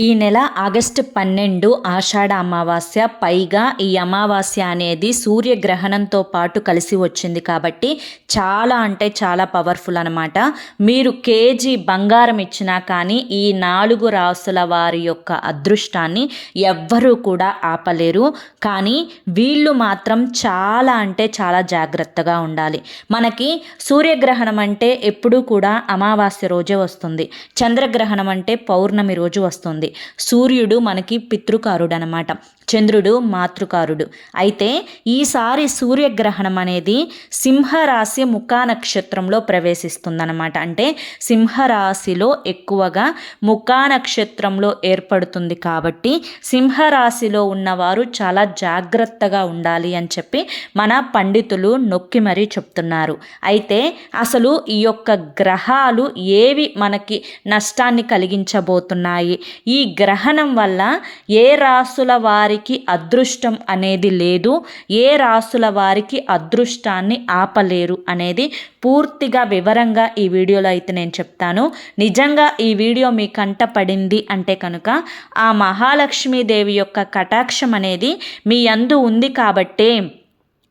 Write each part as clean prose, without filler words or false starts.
ఈ నెల ఆగస్టు 12 ఆషాఢ అమావాస్య. పైగా ఈ అమావాస్య అనేది సూర్యగ్రహణంతో పాటు కలిసి వచ్చింది కాబట్టి చాలా అంటే చాలా పవర్ఫుల్ అనమాట. మీరు కేజీ బంగారం ఇచ్చినా కానీ ఈ 4 రాసుల వారి యొక్క అదృష్టాన్ని ఎవ్వరూ కూడా ఆపలేరు. కానీ వీళ్ళు మాత్రం చాలా అంటే చాలా జాగ్రత్తగా ఉండాలి. మనకి సూర్యగ్రహణం అంటే ఎప్పుడూ కూడా అమావాస్య రోజే వస్తుంది. చంద్రగ్రహణం అంటే పౌర్ణమి రోజు వస్తుంది. సూర్యుడు మనకి పితృకారుడు అనమాట, చంద్రుడు మాతృకారుడు. అయితే ఈసారి సూర్యగ్రహణం అనేది సింహరాశి ముఖా నక్షత్రంలో ప్రవేశిస్తుందన్నమాట. అంటే సింహరాశిలో ఎక్కువగా ముఖా నక్షత్రంలో ఏర్పడుతుంది కాబట్టి సింహరాశిలో ఉన్నవారు చాలా జాగ్రత్తగా ఉండాలి అని చెప్పి మన పండితులు నొక్కి మరీ చెప్తున్నారు. అయితే అసలు ఈ యొక్క గ్రహాలు ఏవి మనకి నష్టాన్ని కలిగించబోతున్నాయి, ఈ గ్రహణం వల్ల ఏ రాసుల వారికి అదృష్టం అనేది లేదు, ఏ రాసుల వారికి అదృష్టాన్ని ఆపలేరు అనేది పూర్తిగా వివరంగా ఈ వీడియోలో అయితే నేను చెప్తాను. నిజంగా ఈ వీడియో మీ కంట పడింది అంటే కనుక ఆ మహాలక్ష్మీదేవి యొక్క కటాక్షం అనేది మీ యందు ఉంది కాబట్టే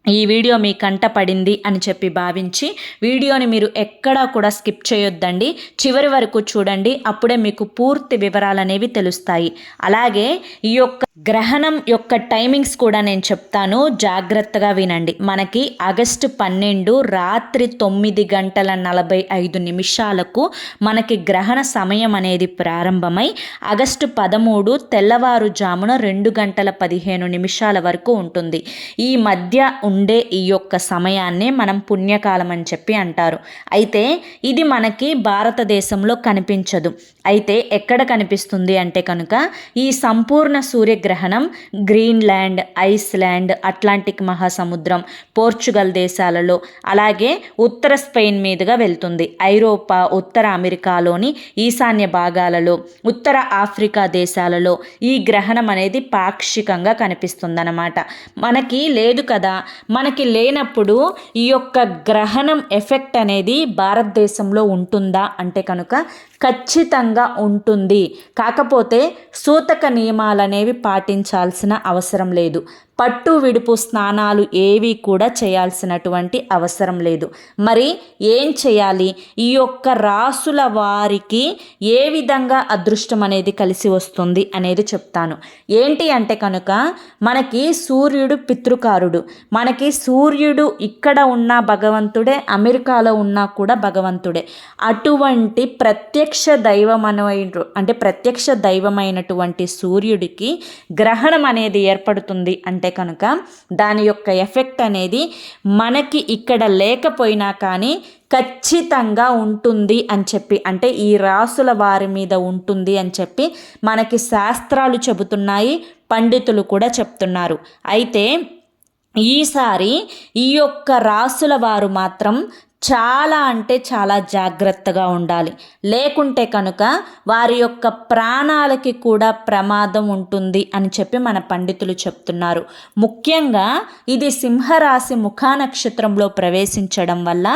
ఈ వీడియో మీ కంట పడింది అని చెప్పి భావించి వీడియోని మీరు ఎక్కడా కూడా స్కిప్ చేయొద్దండి, చివరి వరకు చూడండి. అప్పుడే మీకు పూర్తి వివరాలు అనేవి తెలుస్తాయి. అలాగే ఈ యొక్క గ్రహణం యొక్క టైమింగ్స్ కూడా నేను చెప్తాను, జాగ్రత్తగా వినండి. మనకి ఆగస్టు 12 రాత్రి 9:45 మనకి గ్రహణ సమయం అనేది ప్రారంభమై ఆగస్టు 13 తెల్లవారుజామున 2:15 వరకు ఉంటుంది. ఈ మధ్య ఉండే ఈ యొక్క సమయాన్నే మనం పుణ్యకాలం అని చెప్పి అంటారు. అయితే ఇది మనకి భారతదేశంలో కనిపించదు. అయితే ఎక్కడ కనిపిస్తుంది అంటే కనుక ఈ సంపూర్ణ సూర్యగ్రహణం గ్రీన్లాండ్, ఐస్లాండ్, అట్లాంటిక్ మహాసముద్రం, పోర్చుగల్ దేశాలలో, అలాగే ఉత్తర స్పెయిన్ మీదుగా వెళ్తుంది. ఐరోపా, ఉత్తర అమెరికాలోని ఈశాన్య భాగాలలో, ఉత్తర ఆఫ్రికా దేశాలలో ఈ గ్రహణం అనేది పాక్షికంగా కనిపిస్తుందన్నమాట. మనకి లేదు కదా, మనకి లేనప్పుడు ఈ యొక్క గ్రహణం ఎఫెక్ట్ అనేది భారతదేశంలో ఉంటుందా అంటే కనుక ఖచ్చితంగా ఉంటుంది. కాకపోతే సూతక నియమాలు అనేవి పాటించాల్సిన అవసరం లేదు. పట్టు విడుపు స్నానాలు ఏవి కూడా చేయాల్సినటువంటి అవసరం లేదు. మరి ఏం చేయాలి? ఈ యొక్క రాసుల వారికి ఏ విధంగా అదృష్టం అనేది కలిసి వస్తుంది అనేది చెప్తాను. ఏంటి అంటే కనుక మనకి సూర్యుడు పితృకారుడు. మనకి సూర్యుడు ఇక్కడ ఉన్న భగవంతుడే, అమెరికాలో ఉన్నా కూడా భగవంతుడే. అటువంటి ప్రత్యక్ష దైవమైనటువంటి సూర్యుడికి గ్రహణం అనేది ఏర్పడుతుంది అంటే కనుక దాని యొక్క ఎఫెక్ట్ అనేది మనకి ఇక్కడ లేకపోయినా కానీ ఖచ్చితంగా ఉంటుంది అని చెప్పి, అంటే ఈ రాసుల వారి మీద ఉంటుంది అని చెప్పి మనకి శాస్త్రాలు చెబుతున్నాయి, పండితులు కూడా చెప్తున్నారు. అయితే ఈసారి ఈ యొక్క రాసుల వారు మాత్రం చాలా అంటే చాలా జాగ్రత్తగా ఉండాలి. లేకుంటే కనుక వారి యొక్క ప్రాణాలకి కూడా ప్రమాదం ఉంటుంది అని చెప్పి మన పండితులు చెప్తున్నారు. ముఖ్యంగా ఇది సింహరాశి ముఖా నక్షత్రంలో ప్రవేశించడం వల్ల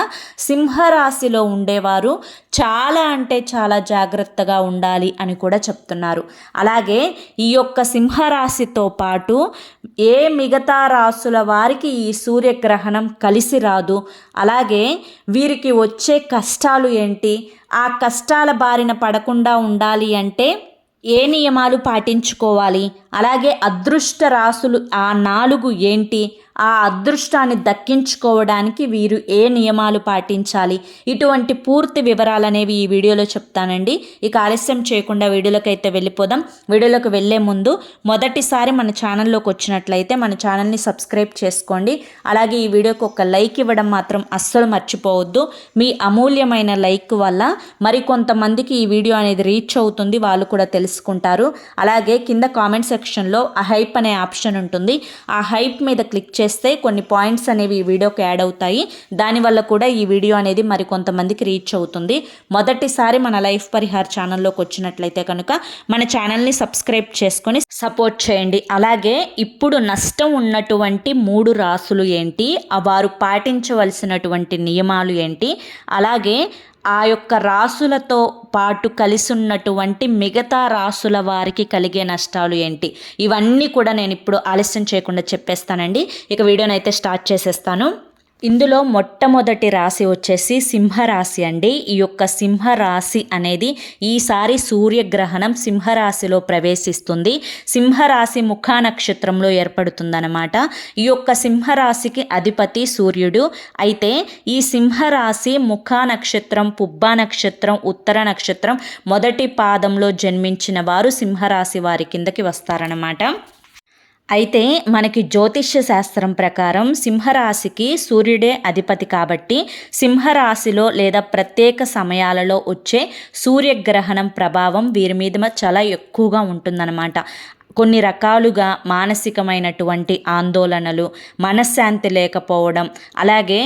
సింహరాశిలో ఉండేవారు చాలా అంటే చాలా జాగ్రత్తగా ఉండాలి అని కూడా చెప్తున్నారు. అలాగే ఈ యొక్క సింహరాశితో పాటు ఏ మిగతా రాసుల వారికి ఈ సూర్యగ్రహణం కలిసి రాదు. అలాగే వీరికి వచ్చే కష్టాలు ఏంటి, ఆ కష్టాల బారిన పడకుండా ఉండాలి అంటే ఏ నియమాలు పాటించుకోవాలి, అలాగే అదృష్ట రాసులు ఆ 4 ఏంటి, ఆ అదృష్టాన్ని దక్కించుకోవడానికి వీరు ఏ నియమాలు పాటించాలి, ఇటువంటి పూర్తి వివరాలు అనేవి ఈ వీడియోలో చెప్తానండి. ఇక ఆలస్యం చేయకుండా వీడియోలోకి అయితే వెళ్ళిపోదాం. వీడియోలోకి వెళ్ళే ముందు మొదటిసారి మన ఛానల్లోకి వచ్చినట్లయితే మన ఛానల్ని సబ్స్క్రైబ్ చేసుకోండి. అలాగే ఈ వీడియోకి ఒక లైక్ ఇవ్వడం మాత్రం అస్సలు మర్చిపోవద్దు. మీ అమూల్యమైన లైక్ వల్ల మరికొంతమందికి ఈ వీడియో అనేది రీచ్ అవుతుంది, వాళ్ళు కూడా తెలుసుకుంటారు. అలాగే కింద కామెంట్ సెక్షన్లో ఆ హైప్ అనే ఆప్షన్ ఉంటుంది. ఆ హైప్ మీద క్లిక్ చేస్తే కొన్ని పాయింట్స్ అనేవి ఈ వీడియోకి యాడ్ అవుతాయి. దానివల్ల కూడా ఈ వీడియో అనేది మరి కొంతమందికి రీచ్ అవుతుంది. మొదటిసారి మన లైఫ్ పరిహార్ ఛానల్లోకి వచ్చినట్లయితే కనుక మన ఛానల్ని సబ్స్క్రైబ్ చేసుకొని సపోర్ట్ చేయండి. అలాగే ఇప్పుడు నష్టం ఉన్నటువంటి 3 రాసులు ఏంటి, వారు పాటించవలసినటువంటి నియమాలు ఏంటి, అలాగే ఆ యొక్క రాసులతో పాటు కలిసి ఉన్నటువంటి మిగతా రాసుల వారికి కలిగే నష్టాలు ఏంటి, ఇవన్నీ కూడా నేను ఇప్పుడు ఆలస్యం చేయకుండా చెప్పేస్తానండి. ఇక వీడియోని అయితే స్టార్ట్ చేసేస్తాను. ఇందులో మొట్టమొదటి రాశి వచ్చేసి సింహరాశి అండి. ఈ యొక్క సింహరాశి అనేది ఈసారి సూర్యగ్రహణం సింహరాశిలో ప్రవేశిస్తుంది. సింహరాశి ముఖా నక్షత్రంలో ఏర్పడుతుందన్నమాట. ఈ యొక్క సింహరాశికి అధిపతి సూర్యుడు. అయితే ఈ సింహరాశి ముఖా నక్షత్రం, పుబ్బా నక్షత్రం, ఉత్తర నక్షత్రం మొదటి పాదంలో జన్మించిన వారు సింహరాశి వారి కిందకి వస్తారన్నమాట. అయితే మనకి జ్యోతిష్య శాస్త్రం ప్రకారం సింహరాశికి సూర్యుడే అధిపతి కాబట్టి సింహరాశిలో లేదా ప్రత్యేక సమయాలలో వచ్చే సూర్యగ్రహణం ప్రభావం వీరి మీద చాలా ఎక్కువగా ఉంటుందన్నమాట. కొన్ని రకాలుగా మానసికమైనటువంటి ఆందోళనలు, మనశ్శాంతి లేకపోవడం, అలాగే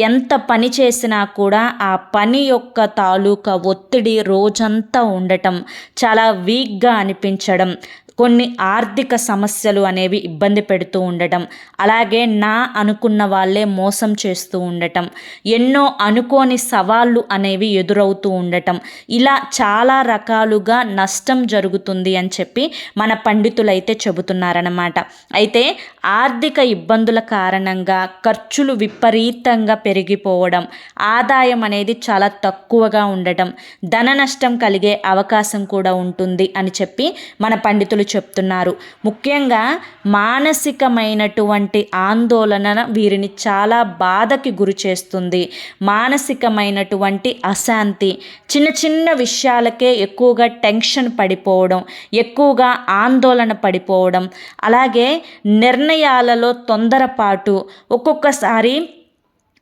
ఎంత పని చేసినా కూడా ఆ పని యొక్క తాలూకా ఒత్తిడి రోజంతా ఉండటం, చాలా వీక్గా అనిపించడం, కొన్ని ఆర్థిక సమస్యలు అనేవి ఇబ్బంది పెడుతూ ఉండటం, అలాగే అనుకున్న వాళ్ళే మోసం చేస్తూ ఉండటం, ఎన్నో అనుకోని సవాళ్ళు అనేవి ఎదురవుతూ ఉండటం, ఇలా చాలా రకాలుగా నష్టం జరుగుతుంది అని చెప్పి మన పండితులైతే చెబుతున్నారన్నమాట. అయితే ఆర్థిక ఇబ్బందుల కారణంగా ఖర్చులు విపరీతంగా పెరిగిపోవడం, ఆదాయం అనేది చాలా తక్కువగా ఉండటం, ధన నష్టం కలిగే అవకాశం కూడా ఉంటుంది అని చెప్పి మన పండితులు చెప్తున్నారు. ముఖ్యంగా మానసికమైనటువంటి ఆందోళన వీరిని చాలా బాధకి గురి చేస్తుంది. మానసికమైనటువంటి అశాంతి, చిన్న చిన్న విషయాలకే ఎక్కువగా టెన్షన్ పడిపోవడం, ఎక్కువగా ఆందోళన పడిపోవడం, అలాగే నిర్ణయాలలో తొందరపాటు, ఒక్కొక్కసారి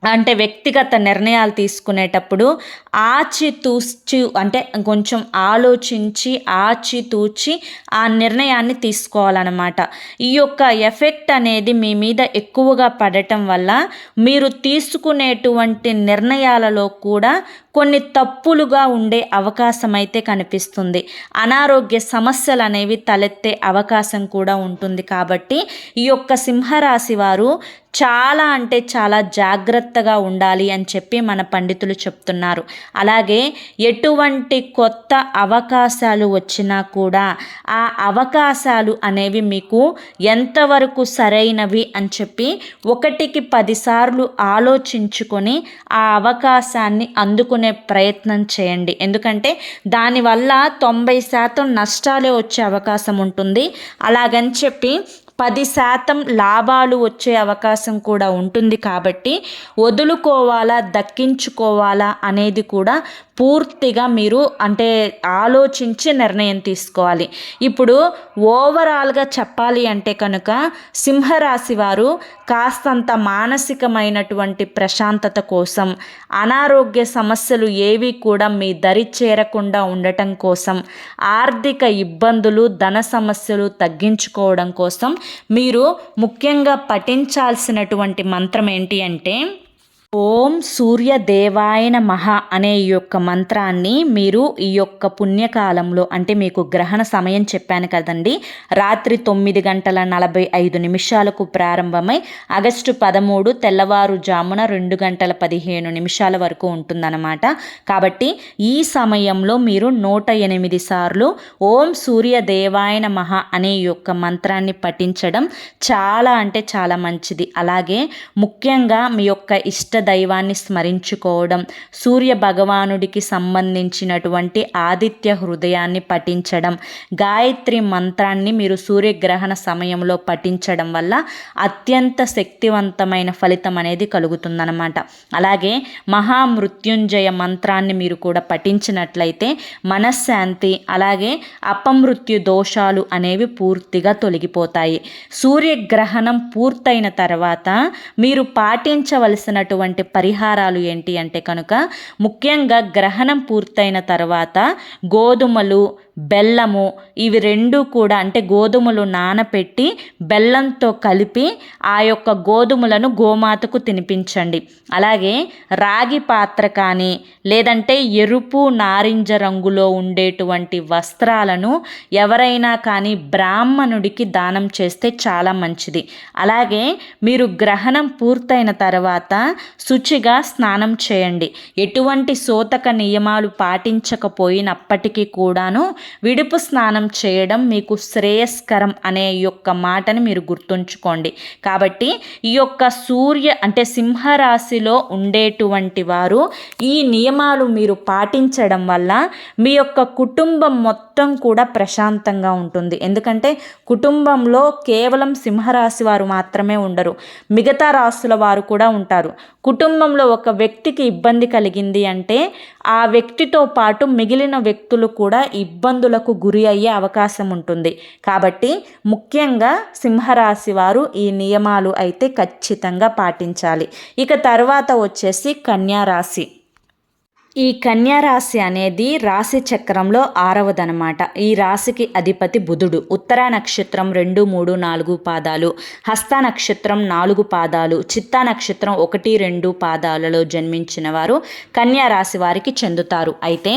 అంటే వ్యక్తిగత నిర్ణయాలు తీసుకునేటప్పుడు ఆచితూచి, అంటే కొంచెం ఆలోచించి ఆచితూచి ఆ నిర్ణయాన్ని తీసుకోవాలన్నమాట. ఈ యొక్క ఎఫెక్ట్ అనేది మీ మీద ఎక్కువగా పడటం వల్ల మీరు తీసుకునేటువంటి నిర్ణయాలలో కూడా కొన్ని తప్పులుగా ఉండే అవకాశం అయితే కనిపిస్తుంది. అనారోగ్య సమస్యలు అనేవి తలెత్తే అవకాశం కూడా ఉంటుంది. కాబట్టి ఈ యొక్క సింహరాశి వారు చాలా అంటే చాలా జాగ్రత్తగా ఉండాలి అని చెప్పి మన పండితులు చెప్తున్నారు. అలాగే ఎటువంటి కొత్త అవకాశాలు వచ్చినా కూడా ఆ అవకాశాలు అనేవి మీకు ఎంతవరకు సరైనవి అని చెప్పి 1కి 10 సార్లు ఆలోచించుకొని ఆ అవకాశాన్ని అందుకునే ప్రయత్నం చేయండి. ఎందుకంటే దానివల్ల 90% నష్టాలే వచ్చే అవకాశం ఉంటుంది. అలాగని చెప్పి 10% లాభాలు వచ్చే అవకాశం కూడా ఉంటుంది. కాబట్టి వదులుకోవాలా, దక్కించుకోవాలా అనేది కూడా పూర్తిగా మీరు అంటే ఆలోచించి నిర్ణయం తీసుకోవాలి. ఇప్పుడు ఓవరాల్గా చెప్పాలి అంటే కనుక సింహరాశి వారు కాస్తంత మానసికమైనటువంటి ప్రశాంతత కోసం, అనారోగ్య సమస్యలు ఏవి కూడా మీ దరి చేరకుండా ఉండటం కోసం, ఆర్థిక ఇబ్బందులు, ధన సమస్యలు తగ్గించుకోవడం కోసం మీరు ముఖ్యంగా పఠించాల్సినటువంటి మంత్రం ఏంటి అంటే ఓం సూర్యదేవాయ నమః అనే ఈ యొక్క మంత్రాన్ని మీరు ఈ యొక్క పుణ్యకాలంలో, అంటే మీకు గ్రహణ సమయం చెప్పాను కదండి, రాత్రి 9:45 ప్రారంభమై ఆగస్టు 13 తెల్లవారుజామున 2:15 వరకు ఉంటుందన్నమాట. కాబట్టి ఈ సమయంలో మీరు 108 సార్లు ఓం సూర్యదేవాయ నమః అనే ఈ యొక్క మంత్రాన్ని పఠించడం చాలా అంటే చాలా మంచిది. అలాగే ముఖ్యంగా మీ యొక్క ఇష్ట దైవాన్ని స్మరించుకోవడం, సూర్య భగవానుడికి సంబంధించినటువంటి ఆదిత్య హృదయాన్ని పఠించడం, గాయత్రి మంత్రాన్ని మీరు సూర్యగ్రహణ సమయంలో పఠించడం వల్ల అత్యంత శక్తివంతమైన ఫలితం అనేది కలుగుతుందన్నమాట. అలాగే మహామృత్యుంజయ మంత్రాన్ని మీరు కూడా పఠించినట్లయితే మనశ్శాంతి, అలాగే అపమృత్యు దోషాలు అనేవి పూర్తిగా తొలగిపోతాయి. సూర్యగ్రహణం పూర్తయిన తర్వాత మీరు పాటించవలసినటువంటి పరిహారాలు ఏంటి అంటే కనుక ముఖ్యంగా గ్రహణం పూర్తయిన తర్వాత గోధుమలు, బెల్లము ఇవి రెండు కూడా అంటే గోధుమలు నానపెట్టి బెల్లంతో కలిపి ఆ యొక్క గోధుమలను గోమాతకు తినిపించండి. అలాగే రాగి పాత్ర కానీ లేదంటే ఎరుపు నారింజ రంగులో ఉండేటువంటి వస్త్రాలను ఎవరైనా కానీ బ్రాహ్మణుడికి దానం చేస్తే చాలా మంచిది. అలాగే మీరు గ్రహణం పూర్తయిన తర్వాత శుచిగా స్నానం చేయండి. ఎటువంటి సోతక నియమాలు పాటించకపోయినప్పటికీ కూడాను విడుపు స్నానం చేయడం మీకు శ్రేయస్కరం అనే యొక్క మాటని మీరు గుర్తుంచుకోండి. కాబట్టి ఈ యొక్క అంటే సింహరాశిలో ఉండేటువంటి వారు ఈ నియమాలు మీరు పాటించడం వల్ల మీ యొక్క కుటుంబం మొత్తం కూడా ప్రశాంతంగా ఉంటుంది. ఎందుకంటే కుటుంబంలో కేవలం సింహరాశి వారు మాత్రమే ఉండరు, మిగతా రాశుల వారు కూడా ఉంటారు. కుటుంబంలో ఒక వ్యక్తికి ఇబ్బంది కలిగింది అంటే ఆ వ్యక్తితో పాటు మిగిలిన వ్యక్తులు కూడా ఇబ్బందులకు గురి అయ్యే అవకాశం ఉంటుంది. కాబట్టి ముఖ్యంగా సింహరాశి వారు ఈ నియమాలు అయితే ఖచ్చితంగా పాటించాలి. ఇక తర్వాత వచ్చేసి కన్యా రాశి. ఈ కన్యా రాశి అనేది రాశి చక్రంలో 6వదనమాట. ఈ రాశికి అధిపతి బుధుడు. ఉత్తర నక్షత్రం 2, 3, 4 పాదాలు, హస్త నక్షత్రం 4 పాదాలు, చిత్తా నక్షత్రం 1, 2 పాదాలలో జన్మించిన వారు కన్యా రాశి వారికి చెందుతారు. అయితే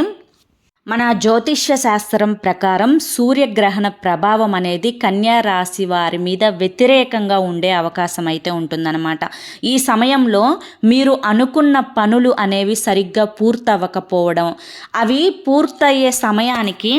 మన జ్యోతిష్య శాస్త్రం ప్రకారం సూర్యగ్రహణ ప్రభావం అనేది కన్యా రాశి వారి మీద వ్యతిరేకంగా ఉండే అవకాశం అయితే ఉంటుందన్నమాట. ఈ సమయంలో మీరు అనుకున్న పనులు అనేవి సరిగ్గా పూర్తవ్వకపోవడం, అవి పూర్తయ్యే సమయానికి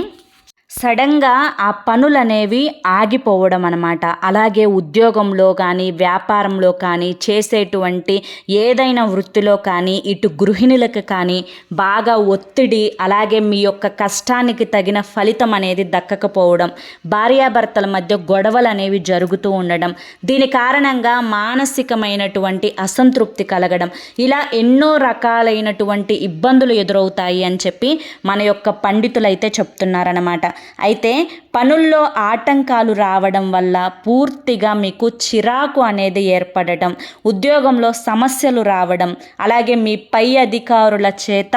సడన్గా ఆ పనులనేవి ఆగిపోవడం అన్నమాట. అలాగే ఉద్యోగంలో కానీ వ్యాపారంలో కానీ చేసేటువంటి ఏదైనా వృత్తిలో కానీ ఇటు గృహిణులకు కానీ బాగా ఒత్తిడి, అలాగే మీ యొక్క కష్టానికి తగిన ఫలితం అనేది దక్కకపోవడం, భార్యాభర్తల మధ్య గొడవలు అనేవి జరుగుతూ ఉండడం, దీని కారణంగా మానసికమైనటువంటి అసంతృప్తి కలగడం, ఇలా ఎన్నో రకాలైనటువంటి ఇబ్బందులు ఎదురవుతాయి అని చెప్పి మన యొక్క పండితులైతే చెప్తున్నారన్నమాట. అయితే పనుల్లో ఆటంకాలు రావడం వల్ల పూర్తిగా మీకు చిరాకు అనేది ఏర్పడటం, ఉద్యోగంలో సమస్యలు రావడం, అలాగే మీ పై అధికారుల చేత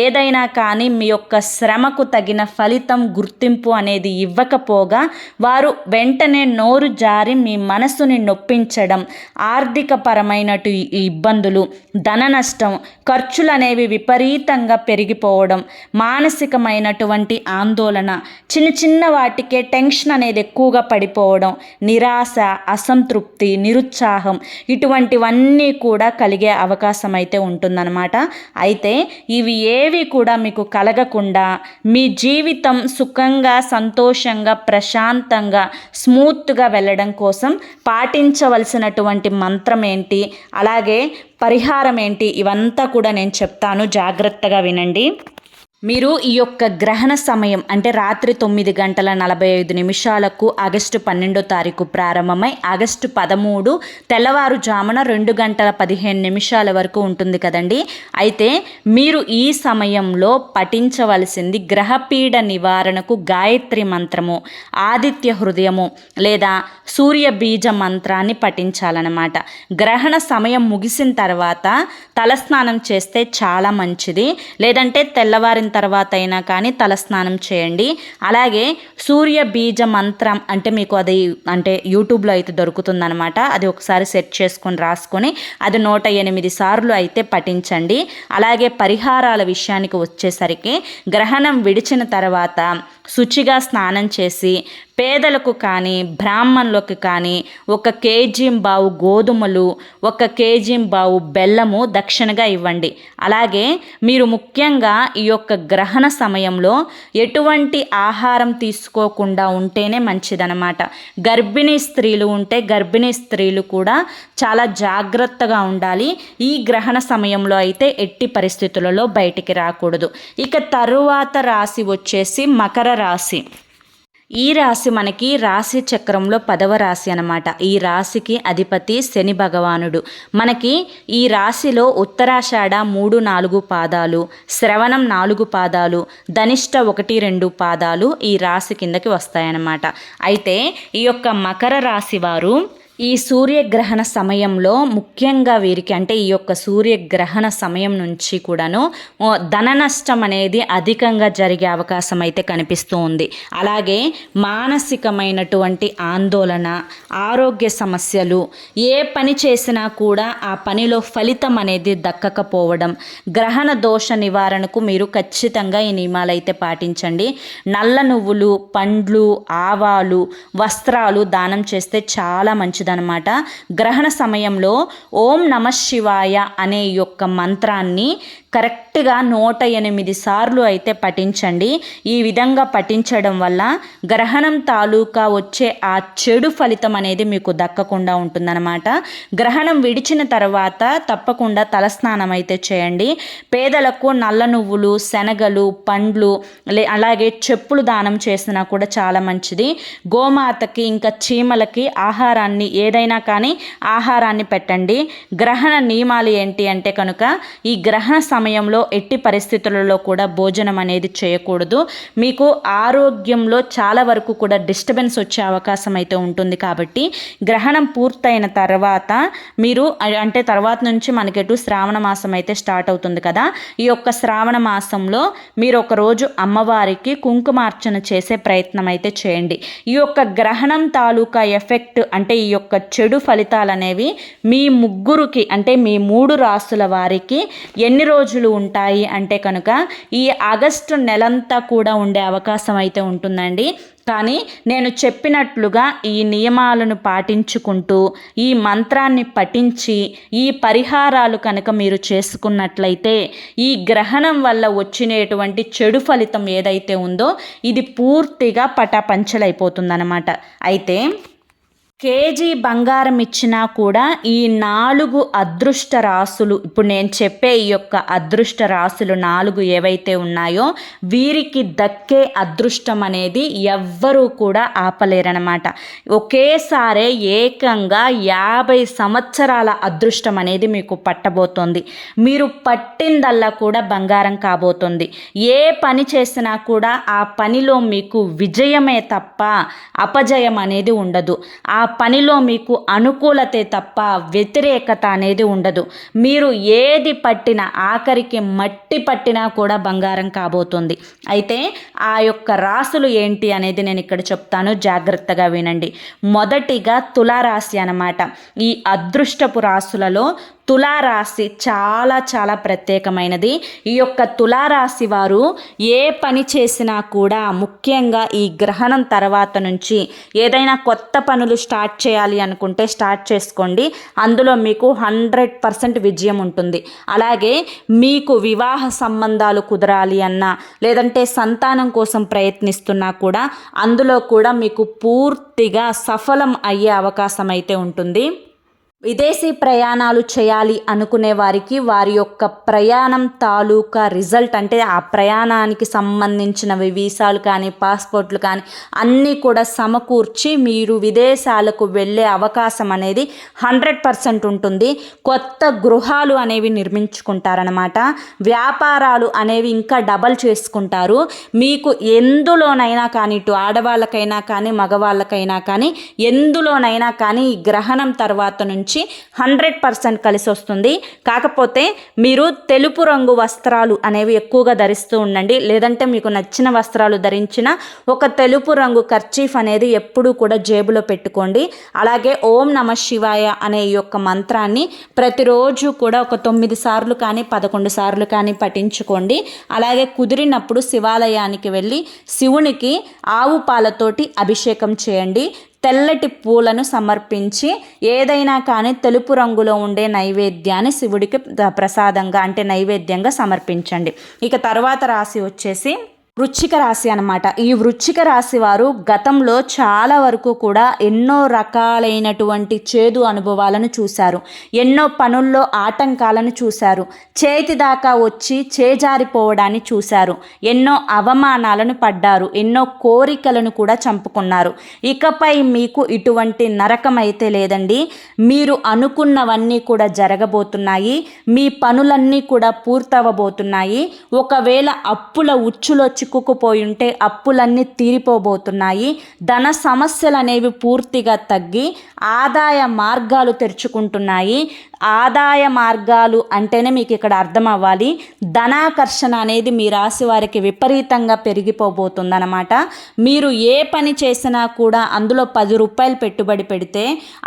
ఏదైనా కానీ మీ యొక్క శ్రమకు తగిన ఫలితం గుర్తింపు అనేది ఇవ్వకపోగా వారు వెంటనే నోరు జారి మీ మనసుని నొప్పించడం, ఆర్థిక పరమైనటు ఇబ్బందులు, ధన నష్టం, ఖర్చులు అనేవి విపరీతంగా పెరిగిపోవడం, మానసికమైనటువంటి ఆందోళన, చిన్న చిన్న వాటికే టెన్షన్ అనేది ఎక్కువగా పడిపోవడం, నిరాశ, అసంతృప్తి, నిరుత్సాహం ఇటువంటివన్నీ కూడా కలిగే అవకాశం అయితే ఉంటుందన్నమాట. అయితే ఇవి ఏవి కూడా మీకు కలగకుండా మీ జీవితం సుఖంగా, సంతోషంగా, ప్రశాంతంగా, స్మూత్గా వెళ్ళడం కోసం పాటించవలసినటువంటి మంత్రం ఏంటి, అలాగే పరిహారం ఏంటి, ఇవంతా కూడా నేను చెప్తాను, జాగ్రత్తగా వినండి. మీరు ఈ యొక్క గ్రహణ సమయం అంటే రాత్రి 9:45 ఆగస్టు 12 ప్రారంభమై ఆగస్టు 13 తెల్లవారుజామున 2:15 వరకు ఉంటుంది కదండి. అయితే మీరు ఈ సమయంలో పఠించవలసింది గ్రహపీడ నివారణకు గాయత్రి మంత్రము, ఆదిత్య హృదయము లేదా సూర్య బీజ మంత్రాన్ని పఠించాలన్నమాట. గ్రహణ సమయం ముగిసిన తర్వాత తలస్నానం చేస్తే చాలా మంచిది, లేదంటే తెల్లవారిన తర్వాత అయినా కానీ తలస్నానం చేయండి. అలాగే సూర్య బీజ మంత్రం అంటే మీకు అది అంటే యూట్యూబ్లో అయితే దొరుకుతుందనమాట. అది ఒకసారి సెట్ చేసుకొని రాసుకొని అది 108 సార్లు అయితే పఠించండి. అలాగే పరిహారాల విషయానికి వచ్చేసరికి గ్రహణం విడిచిన తర్వాత శుచిగా స్నానం చేసి పేదలకు కానీ బ్రాహ్మణులకు కానీ 1 కేజీ గోధుమలు, 1 కేజీ బెల్లము దక్షిణగా ఇవ్వండి. అలాగే మీరు ముఖ్యంగా ఈ యొక్క గ్రహణ సమయంలో ఎటువంటి ఆహారం తీసుకోకుండా ఉంటేనే మంచిదన్నమాట. గర్భిణీ స్త్రీలు ఉంటే గర్భిణీ స్త్రీలు కూడా చాలా జాగ్రత్తగా ఉండాలి. ఈ గ్రహణ సమయంలో అయితే ఎట్టి పరిస్థితులలో బయటికి రాకూడదు. ఇక తరువాత రాశి వచ్చేసి మకర రాశి. ఈ రాశి మనకి రాశి చక్రంలో 10వ రాశి అన్నమాట. ఈ రాశికి అధిపతి శని భగవానుడు. మనకి ఈ రాశిలో ఉత్తరాషాఢ 3, 4 పాదాలు, శ్రవణం 4 పాదాలు, ధనిష్ట 1, 2 పాదాలు ఈ రాశి కిందకి వస్తాయన్నమాట. అయితే ఈ యొక్క మకర రాశి వారు ఈ సూర్యగ్రహణ సమయంలో ముఖ్యంగా వీరికి అంటే ఈ యొక్క సూర్యగ్రహణ సమయం నుంచి కూడాను ధన నష్టం అనేది అధికంగా జరిగే అవకాశం అయితే కనిపిస్తూ ఉంది. అలాగే మానసికమైనటువంటి ఆందోళన, ఆరోగ్య సమస్యలు, ఏ పని చేసినా కూడా ఆ పనిలో ఫలితం అనేది దక్కకపోవడం, గ్రహణ దోష నివారణకు మీరు ఖచ్చితంగా ఈ నియమాలు అయితే పాటించండి. నల్ల నువ్వులు, పండ్లు, ఆవాలు, వస్త్రాలు దానం చేస్తే చాలా మంచిది అనమాట. గ్రహణ సమయంలో ఓం నమ శివాయ అనే యొక్క మంత్రాన్ని కరెక్ట్గా 108 సార్లు అయితే పఠించండి. ఈ విధంగా పఠించడం వల్ల గ్రహణం తాలూకా వచ్చే ఆ చెడు ఫలితం అనేది మీకు దక్కకుండా ఉంటుందన్నమాట. గ్రహణం విడిచిన తర్వాత తప్పకుండా తలస్నానం అయితే చేయండి. పేదలకు నల్ల నువ్వులు, శనగలు, పండ్లు అలాగే చెప్పులు దానం చేసినా కూడా చాలా మంచిది. గోమాతకి ఇంకా చీమలకి ఆహారాన్ని ఏదైనా కానీ ఆహారాన్ని పెట్టండి. గ్రహణ నియమాలు ఏంటి అంటే కనుక ఈ గ్రహణ సమయంలో ఎట్టి పరిస్థితులలో కూడా భోజనం అనేది చేయకూడదు. మీకు ఆరోగ్యంలో చాలా వరకు కూడా డిస్టర్బెన్స్ వచ్చే అవకాశం అయితే ఉంటుంది. కాబట్టి గ్రహణం పూర్తయిన తర్వాత మీరు అంటే తర్వాత నుంచి మనకెటు శ్రావణ మాసం అయితే స్టార్ట్ అవుతుంది కదా. ఈ యొక్క శ్రావణ మాసంలో మీరు ఒకరోజు అమ్మవారికి కుంకుమార్చన చేసే ప్రయత్నం అయితే చేయండి. ఈ యొక్క గ్రహణం తాలూకా ఎఫెక్ట్ అంటే ఈ యొక్క చెడు ఫలితాలు అనేవి మీ ముగ్గురికి అంటే మీ 3 రాసుల వారికి ఎన్ని రోజులు ఉంటాయి అంటే కనుక ఈ ఆగస్టు నెలంతా కూడా ఉండే అవకాశం అయితే ఉంటుందండి. కానీ నేను చెప్పినట్లుగా ఈ నియమాలను పాటించుకుంటూ ఈ మంత్రాన్ని పఠించి ఈ పరిహారాలు కనుక మీరు చేసుకున్నట్లయితే ఈ గ్రహణం వల్ల వచ్చినటువంటి చెడు ఫలితం ఏదైతే ఉందో ఇది పూర్తిగా పటాపంచలైపోతుందన్నమాట. అయితే కేజీ బంగారం ఇచ్చినా కూడా ఈ 4 అదృష్ట రాసులు, ఇప్పుడు నేను చెప్పే ఈ యొక్క అదృష్ట రాసులు 4 ఏవైతే ఉన్నాయో వీరికి దక్కే అదృష్టం అనేది ఎవ్వరూ కూడా ఆపలేరనమాట. ఒకేసారి ఏకంగా 50 సంవత్సరాల అదృష్టం అనేది మీకు పట్టబోతోంది. మీరు పట్టిందల్లా కూడా బంగారం కాబోతుంది. ఏ పని చేసినా కూడా ఆ పనిలో మీకు విజయమే తప్ప అపజయం అనేది ఉండదు. ఆ పనిలో మీకు అనుకూలతే తప్ప వ్యతిరేకత అనేది ఉండదు. మీరు ఏది పట్టినా ఆఖరికి మట్టి పట్టినా కూడా బంగారం కాబోతుంది. అయితే ఆ యొక్క రాసులు ఏంటి అనేది నేను ఇక్కడ చెప్తాను, జాగ్రత్తగా వినండి. మొదటిగా తులారాశి అన్నమాట. ఈ అదృష్టపు రాశులలో తులారాశి చాలా చాలా ప్రత్యేకమైనది. ఈ యొక్క తులారాశి వారు ఏ పని చేసినా కూడా ముఖ్యంగా ఈ గ్రహణం తర్వాత నుంచి ఏదైనా కొత్త పనులు స్టార్ట్ చేయాలి అనుకుంటే స్టార్ట్ చేసుకోండి. అందులో మీకు 100% విజయం ఉంటుంది. అలాగే మీకు వివాహ సంబంధాలు కుదరాలి అన్నా లేదంటే సంతానం కోసం ప్రయత్నిస్తున్నా కూడా అందులో కూడా మీకు పూర్తిగా సఫలం అయ్యే అవకాశం అయితే ఉంటుంది. విదేశీ ప్రయాణాలు చేయాలి అనుకునే వారికి వారి యొక్క ప్రయాణం తాలూకా రిజల్ట్ అంటే ఆ ప్రయాణానికి సంబంధించినవి వీసాలు కానీ పాస్పోర్ట్లు కానీ అన్నీ కూడా సమకూర్చి మీరు విదేశాలకు వెళ్ళే అవకాశం అనేది 100% ఉంటుంది. కొత్త గృహాలు అనేవి నిర్మించుకుంటారనమాట. వ్యాపారాలు అనేవి ఇంకా డబల్ చేసుకుంటారు. మీకు ఎందులోనైనా కానీ ఇటు ఆడవాళ్ళకైనా కానీ మగవాళ్ళకైనా కానీ ఎందులోనైనా కానీ ఈ గ్రహణం తర్వాత నుంచి 100% కలిసి వస్తుంది. కాకపోతే మీరు తెలుపు రంగు వస్త్రాలు అనేవి ఎక్కువగా ధరిస్తూ ఉండండి. లేదంటే మీకు నచ్చిన వస్త్రాలు ధరించిన ఒక తెలుపు రంగు కర్చీఫ్ అనేది ఎప్పుడూ కూడా జేబులో పెట్టుకోండి. అలాగే ఓం నమ శివాయ అనే ఈ యొక్క మంత్రాన్ని ప్రతిరోజు కూడా ఒక 9 సార్లు కానీ 11 సార్లు కానీ పఠించుకోండి. అలాగే కుదిరినప్పుడు శివాలయానికి వెళ్ళి శివునికి ఆవు పాలతోటి అభిషేకం చేయండి. తెల్లటి పూలను సమర్పించి ఏదైనా కానీ తెలుపు రంగులో ఉండే నైవేద్యాన్ని శివుడికి ప్రసాదంగా అంటే నైవేద్యంగా సమర్పించండి. ఇక తర్వాత రాశి వచ్చేసి వృశ్చిక రాశి అన్నమాట. ఈ వృశ్చిక రాశి వారు గతంలో చాలా వరకు కూడా ఎన్నో రకాలైనటువంటి చేదు అనుభవాలను చూశారు. ఎన్నో పనుల్లో ఆటంకాలను చూశారు. చేతి దాకా వచ్చి చేజారిపోవడాన్ని చూశారు. ఎన్నో అవమానాలను పడ్డారు. ఎన్నో కోరికలను కూడా చంపుకున్నారు. ఇకపై మీకు ఇటువంటి నరకం అయితే లేదండి. మీరు అనుకున్నవన్నీ కూడా జరగబోతున్నాయి. మీ పనులన్నీ కూడా పూర్తవబోతున్నాయి. ఒకవేళ అప్పుల ఉచ్చులొచ్చి చిక్కుకుపోయి ఉంటే అప్పులన్నీ తీరిపోబోతున్నాయి. ధన సమస్యలు అనేవి పూర్తిగా తగ్గి ఆదాయ మార్గాలు తెరుచుకుంటున్నాయి. ఆదాయ మార్గాలు అంటేనే మీకు ఇక్కడ అర్థం అవ్వాలి, ధనాకర్షణ అనేది మీ రాశి వారికి విపరీతంగా పెరిగిపోబోతుందన్నమాట. మీరు ఏ పని చేసినా కూడా అందులో 10 రూపాయలు పెట్టుబడి పెడితే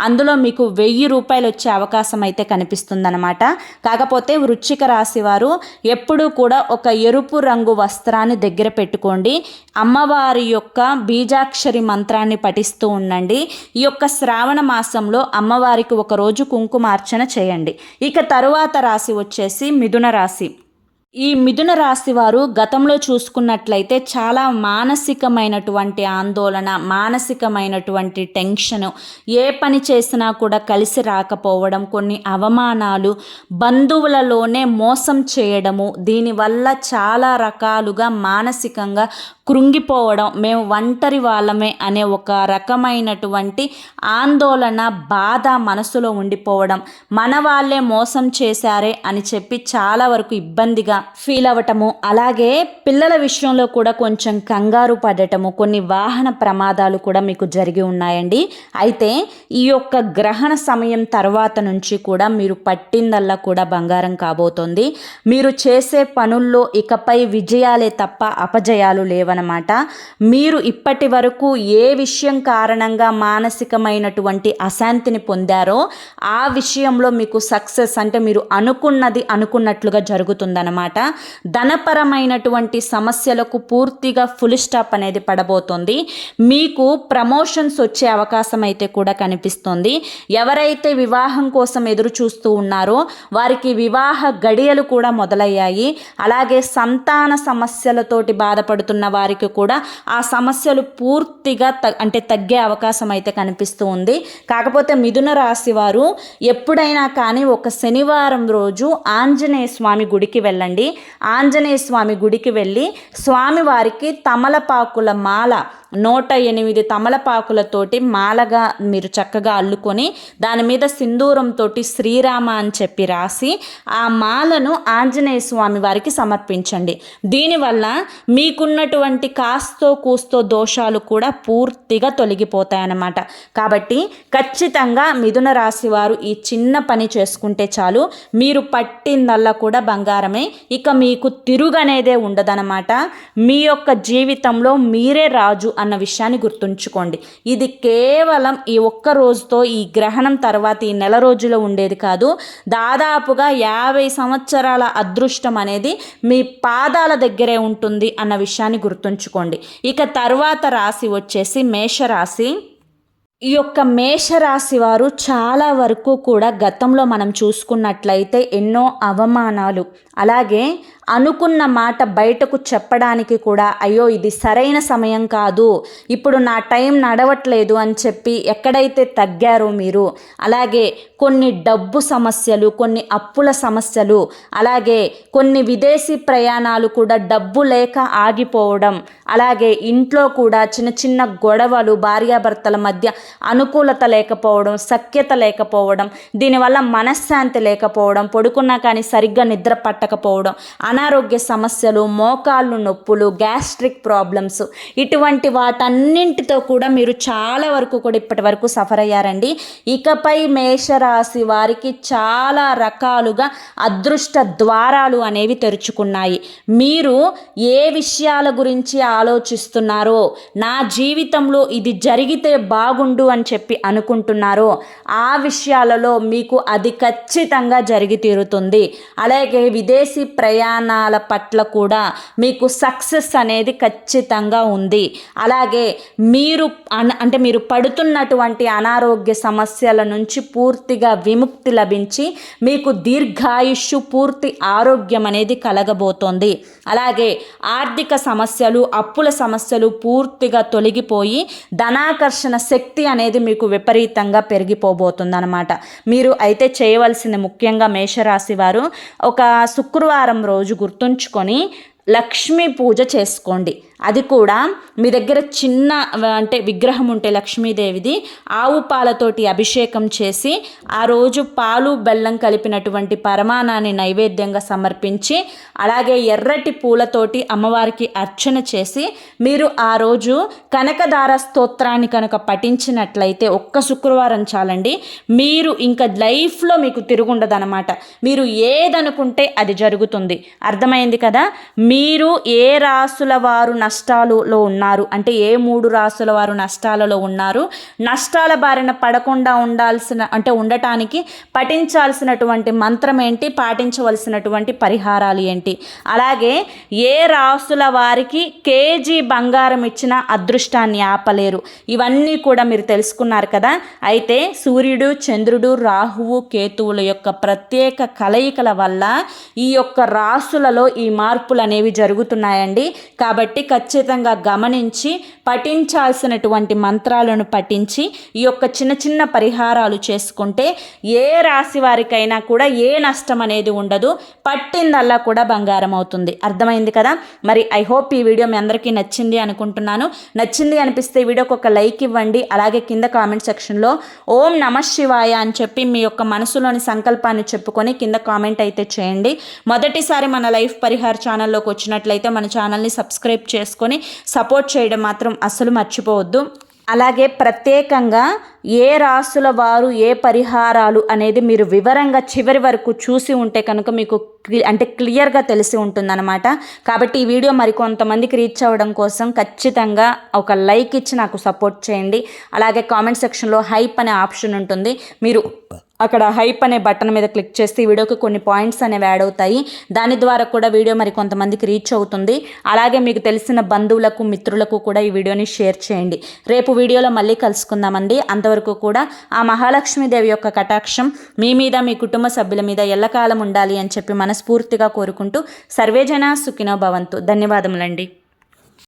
అందులో మీకు 1000 రూపాయలు వచ్చే అవకాశం అయితే కనిపిస్తుందన్నమాట. కాకపోతే వృశ్చిక రాశి వారు ఎప్పుడూ కూడా ఒక ఎరుపు రంగు వస్త్రాన్ని దగ్గర పెట్టుకోండి. అమ్మవారి యొక్క బీజాక్షరి మంత్రాన్ని పఠిస్తూ ఉండండి. ఈ యొక్క శ్రావణ మాసంలో అమ్మవారికి ఒకరోజు కుంకుమార్చన చేయండి. ఇక తరువాత రాశి వచ్చేసి మిథున రాశి. ఈ మిథున రాశి వారు గతంలో చూసుకున్నట్లయితే చాలా మానసికమైనటువంటి ఆందోళన, మానసికమైనటువంటి టెన్షను, ఏ పని చేసినా కూడా కలిసి రాకపోవడం, కొన్ని అవమానాలు, బంధువులలోనే మోసం చేయడము, దీనివల్ల చాలా రకాలుగా మానసికంగా కృంగిపోవడం, మేము ఒంటరి వాళ్ళమే అనే ఒక రకమైనటువంటి ఆందోళన, బాధ మనసులో ఉండిపోవడం, మన వాళ్ళే మోసం చేశారే అని చెప్పి చాలా వరకు ఇబ్బందిగా ఫీల్ అవ్వటము, అలాగే పిల్లల విషయంలో కూడా కొంచెం కంగారు పడటము, కొన్ని వాహన ప్రమాదాలు కూడా మీకు జరిగి ఉన్నాయండి. అయితే ఈ యొక్క గ్రహణ సమయం తర్వాత నుంచి కూడా మీరు పట్టిందల్లా కూడా బంగారం కాబోతోంది. మీరు చేసే పనుల్లో ఇకపై విజయాలే తప్ప అపజయాలు లేవన్నమాట. మీరు ఇప్పటి వరకు ఏ విషయం కారణంగా మానసికమైనటువంటి అశాంతిని పొందారో ఆ విషయంలో మీకు సక్సెస్, అంటే మీరు అనుకున్నది అనుకున్నట్లుగా జరుగుతుందన్నమాట. ధనపరమైనటువంటి సమస్యలకు పూర్తిగా ఫుల్ స్టాప్ అనేది పడబోతోంది. మీకు ప్రమోషన్స్ వచ్చే అవకాశం అయితే కూడా కనిపిస్తుంది. ఎవరైతే వివాహం కోసం ఎదురు చూస్తూ ఉన్నారో వారికి వివాహ గడియలు కూడా మొదలయ్యాయి. అలాగే సంతాన సమస్యలతోటి బాధపడుతున్న వారికి కూడా ఆ సమస్యలు పూర్తిగా తగ్గే అవకాశం అయితే కనిపిస్తూ ఉంది. కాకపోతే మిథున రాశి వారు ఎప్పుడైనా కానీ ఒక శనివారం రోజు ఆంజనేయ స్వామి గుడికి వెళ్ళండి. ఆంజనేయ స్వామి గుడికి వెళ్ళి స్వామివారికి తమలపాకుల మాల, 108 తమలపాకులతోటి మాలగా మీరు చక్కగా అల్లుకొని దాని మీద సింధూరంతో శ్రీరామ అని చెప్పి రాసి ఆ మాలను ఆంజనేయ స్వామి వారికి సమర్పించండి. దీనివల్ల మీకున్నటువంటి కాస్తో కూస్తో దోషాలు కూడా పూర్తిగా తొలగిపోతాయన్నమాట. కాబట్టి ఖచ్చితంగా మిథున రాశి వారు ఈ చిన్న పని చేసుకుంటే చాలు, మీరు పట్టిందల్లా కూడా బంగారమే. ఇక మీకు తిరుగనేదే ఉండదన్నమాట. మీ యొక్క జీవితంలో మీరే రాజు అన్న విషయాన్ని గుర్తుంచుకోండి. ఇది కేవలం ఈ ఒక్క రోజుతో, ఈ గ్రహణం తర్వాత ఈ నెల రోజులో ఉండేది కాదు. దాదాపుగా 50 సంవత్సరాల అదృష్టం అనేది మీ పాదాల దగ్గరే ఉంటుంది అన్న విషయాన్ని గుర్తుంచుకోండి. ఇక తర్వాత రాశి వచ్చేసి మేషరాశి. ఈ యొక్క మేషరాశి వారు చాలా వరకు కూడా గతంలో మనం చూసుకున్నట్లయితే ఎన్నో అవమానాలు, అలాగే అనుకున్న మాట బయటకు చెప్పడానికి కూడా అయ్యో ఇది సరైన సమయం కాదు, ఇప్పుడు నా టైం నడవట్లేదు అని చెప్పి ఎక్కడైతే తగ్గారో మీరు, అలాగే కొన్ని డబ్బు సమస్యలు, కొన్ని అప్పుల సమస్యలు, అలాగే కొన్ని విదేశీ ప్రయాణాలు కూడా డబ్బు లేక ఆగిపోవడం, అలాగే ఇంట్లో కూడా చిన్న చిన్న గొడవలు, భార్యాభర్తల మధ్య అనుకూలత లేకపోవడం, సఖ్యత లేకపోవడం, దీనివల్ల మనశ్శాంతి లేకపోవడం, పడుకున్నా కానీ సరిగ్గా నిద్ర పట్టకపోవడం, అనారోగ్య సమస్యలు, మోకాళ్ళు నొప్పులు, గ్యాస్ట్రిక్ ప్రాబ్లమ్స్, ఇటువంటి వాటన్నింటితో కూడా మీరు చాలా వరకు కూడా ఇప్పటి వరకు సఫర్ అయ్యారండి. ఇకపై మేషరాశి వారికి చాలా రకాలుగా అదృష్ట ద్వారాలు అనేవి తెరుచుకున్నాయి. మీరు ఏ విషయాల గురించి ఆలోచిస్తున్నారో, నా జీవితంలో ఇది జరిగితే బాగుండు అని చెప్పి అనుకుంటున్నారో ఆ విషయాలలో మీకు అది ఖచ్చితంగా జరిగి తీరుతుంది. అలాగే విదేశీ ప్రయాణాల పట్ల కూడా మీకు సక్సెస్ అనేది ఖచ్చితంగా ఉంది. అలాగే మీరు పడుతున్నటువంటి అనారోగ్య సమస్యల నుంచి పూర్తిగా విముక్తి లభించి మీకు దీర్ఘాయుష్షు, పూర్తి ఆరోగ్యం అనేది కలగబోతోంది. అలాగే ఆర్థిక సమస్యలు, అప్పుల సమస్యలు పూర్తిగా తొలగిపోయి ధనాకర్షణ శక్తి అనేది మీకు విపరీతంగా పెరిగిపోబోతుందన్నమాట. మీరు అయితే చేయవలసిన ముఖ్యంగా మేషరాశి వారు ఒక శుక్రవారం రోజు గుర్తుంచుకొని లక్ష్మీ పూజ చేసుకోండి. అది కూడా మీ దగ్గర చిన్న అంటే విగ్రహం ఉంటే లక్ష్మీదేవిది ఆవు పాలతోటి అభిషేకం చేసి ఆ రోజు పాలు బెల్లం కలిపినటువంటి పరమాణాన్ని నైవేద్యంగా సమర్పించి అలాగే ఎర్రటి పూలతోటి అమ్మవారికి అర్చన చేసి మీరు ఆ రోజు కనకదార స్తోత్రాన్ని కనుక పఠించినట్లయితే ఒక్క శుక్రవారం చాలండి, మీరు ఇంకా లైఫ్లో మీకు తిరుగుండదనమాట. మీరు ఏదనుకుంటే అది జరుగుతుంది. అర్థమైంది కదా. మీరు ఏ రాసుల వారు నష్టాలలో ఉన్నారు అంటే ఏ 3 రాసుల వారు నష్టాలలో ఉన్నారు, నష్టాల బారిన పడకుండా ఉండటానికి పఠించాల్సినటువంటి మంత్రం ఏంటి, పాటించవలసినటువంటి పరిహారాలు ఏంటి, అలాగే ఏ రాసుల వారికి కేజీ బంగారం ఇచ్చిన అదృష్టాన్ని ఆపలేరు, ఇవన్నీ కూడా మీరు తెలుసుకున్నారు కదా. అయితే సూర్యుడు, చంద్రుడు, రాహువు, కేతువుల యొక్క ప్రత్యేక కలయికల వల్ల ఈ యొక్క రాసులలో ఈ మార్పులు అనేవి జరుగుతున్నాయండి. కాబట్టి ఖచ్చితంగా గమనించి పఠించాల్సినటువంటి మంత్రాలను పఠించి ఈ యొక్క చిన్న చిన్న పరిహారాలు చేసుకుంటే ఏ రాశి వారికైనా కూడా ఏ నష్టం అనేది ఉండదు, పట్టిందల్లా కూడా బంగారం అవుతుంది. అర్థమైంది కదా. మరి ఐ హోప్ ఈ వీడియో మీ అందరికీ నచ్చింది అనుకుంటున్నాను. నచ్చింది అనిపిస్తే వీడియోకి ఒక లైక్ ఇవ్వండి. అలాగే కింద కామెంట్ సెక్షన్లో ఓం నమః శివాయ అని చెప్పి మీ యొక్క మనసులోని సంకల్పాన్ని చెప్పుకొని కింద కామెంట్ అయితే చేయండి. మొదటిసారి మన లైఫ్ పరిహార్ ఛానల్లోకి వచ్చినట్లయితే మన ఛానల్ని సబ్స్క్రైబ్ చేసుకొని సపోర్ట్ చేయడం మాత్రం అస్సలు మర్చిపోవద్దు. అలాగే ప్రత్యేకంగా ఏ రాసుల వారు ఏ పరిహారాలు అనేది మీరు వివరంగా చివరి వరకు చూసి ఉంటే కనుక మీకు క్లియర్గా తెలిసి ఉంటుందన్నమాట. కాబట్టి ఈ వీడియో మరికొంతమందికి రీచ్ అవ్వడం కోసం ఖచ్చితంగా ఒక లైక్ ఇచ్చి నాకు సపోర్ట్ చేయండి. అలాగే కామెంట్ సెక్షన్లో హైప్ అనే ఆప్షన్ ఉంటుంది, మీరు అక్కడ హైప్ అనే బటన్ మీద క్లిక్ చేస్తే ఈ వీడియోకి కొన్ని పాయింట్స్ అనేవి యాడ్ అవుతాయి. దాని ద్వారా కూడా వీడియో మరి కొంతమందికి రీచ్ అవుతుంది. అలాగే మీకు తెలిసిన బంధువులకు, మిత్రులకు కూడా ఈ వీడియోని షేర్ చేయండి. రేపు వీడియోలో మళ్ళీ కలుసుకుందామండి. అంతవరకు కూడా ఆ మహాలక్ష్మీదేవి యొక్క కటాక్షం మీ మీద, మీ కుటుంబ సభ్యుల మీద ఎల్లకాలం ఉండాలి అని చెప్పి మనస్ఫూర్తిగా కోరుకుంటూ సర్వేజన సుఖినో భవంతు. ధన్యవాదములండి.